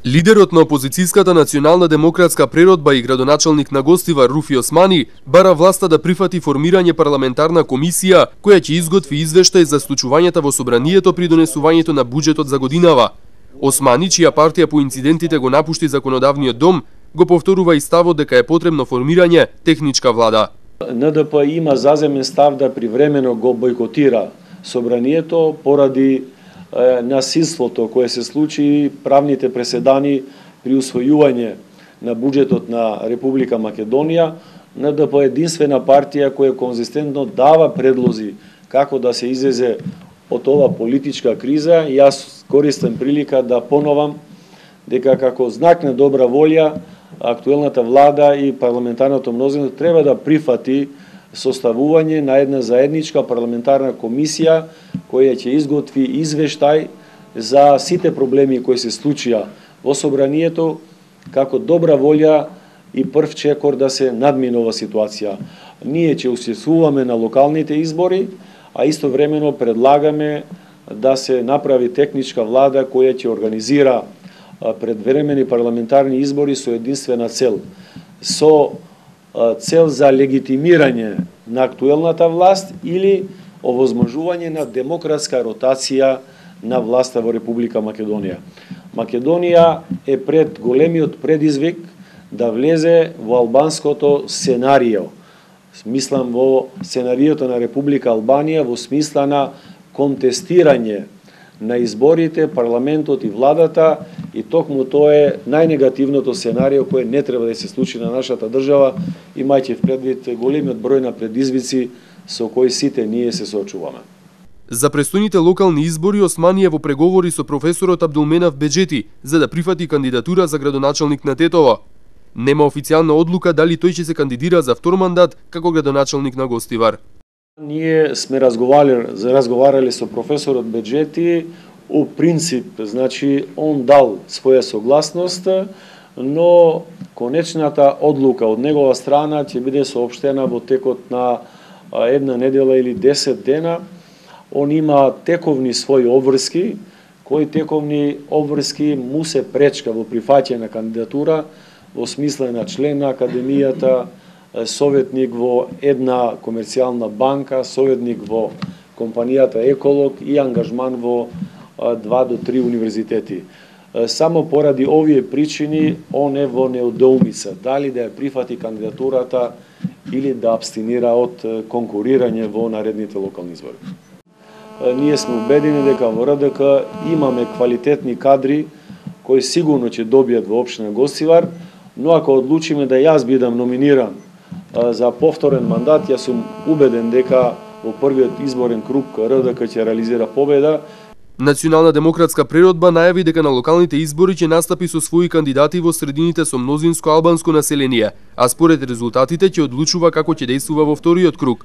Лидерот на опозицијската национална демократска преродба и градоначалник на Гостивар Руфи Османи бара власта да прифати формирање парламентарна комисија која ќе изготви извештај за случувањата во собранието при донесувањето на буџетот за годинава. Османи, чија партија по инцидентите го напушти законодавниот дом, го повторува и ставот дека е потребно формирање техничка влада. НДП има заземен став да привремено го бойкотира собранието поради насилството кое се случи, правните преседани при усвојување на буџетот на Република Македонија. НДП е единствена партија која конзистентно дава предлози како да се излезе од ова политичка криза. Јас користам прилика да поновам дека како знак на добра волја актуелната влада и парламентарното мнозинство треба да прифати составување на една заедничка парламентарна комисија која ќе изготви извештај за сите проблеми кои се случија во собранието, како добра волја и прв чекор да се надмине ова ситуација. Ние ќе учествуваме на локалните избори, а истовремено предлагаме да се направи техничка влада која ќе организира предвремени парламентарни избори со единствена цел. Со цел за легитимирање на актуелната власт или овозможување на демократска ротација на власта во Република Македонија. Македонија е пред големиот предизвик да влезе во албанското сценарио. Мислам во сценариото на Република Албанија во смисла на контестирање на изборите, парламентот и владата, и токму тоа е најнегативното сценарио кое не треба да се случи на нашата држава, имајќи предвид големиот број на предизвици со кои сите ние се соочуваме. За престојните локални избори Османи е во преговори со професорот Абдулменав Беџети за да прифати кандидатура за градоначалник на Тетово. Нема официјална одлука дали тој ќе се кандидира за втор мандат како градоначалник на Гостивар. Ние сме разговарали со професорот Беџети, у принцип, значи, он дал своја согласност, но конечната одлука од негова страна ќе биде соопштена во текот на една недела или 10 дена. Он има тековни своји обврски, кои тековни обврски му се пречка во прифаќање на кандидатура, во смисла на член на Академијата, советник во една комерцијална банка, советник во компанијата Еколог и ангажман во 2 до 3 универзитети. Само поради овие причини он е во неудоумица дали да ја прифати кандидатурата или да абстинира од конкурирање во наредните локални избори. Ние сме убедени дека во РДК имаме квалитетни кадри кои сигурно ќе добијат во општина Гостивар, но ако одлучиме да јас бидам номиниран за повторен мандат, јас сум убеден дека во првиот изборен круг РДК ќе реализира победа. Национална демократска преродба најави дека на локалните избори ќе настапи со своји кандидати во средините со мнозинско албанско население, а според резултатите ќе одлучува како ќе дејствува во вториот круг.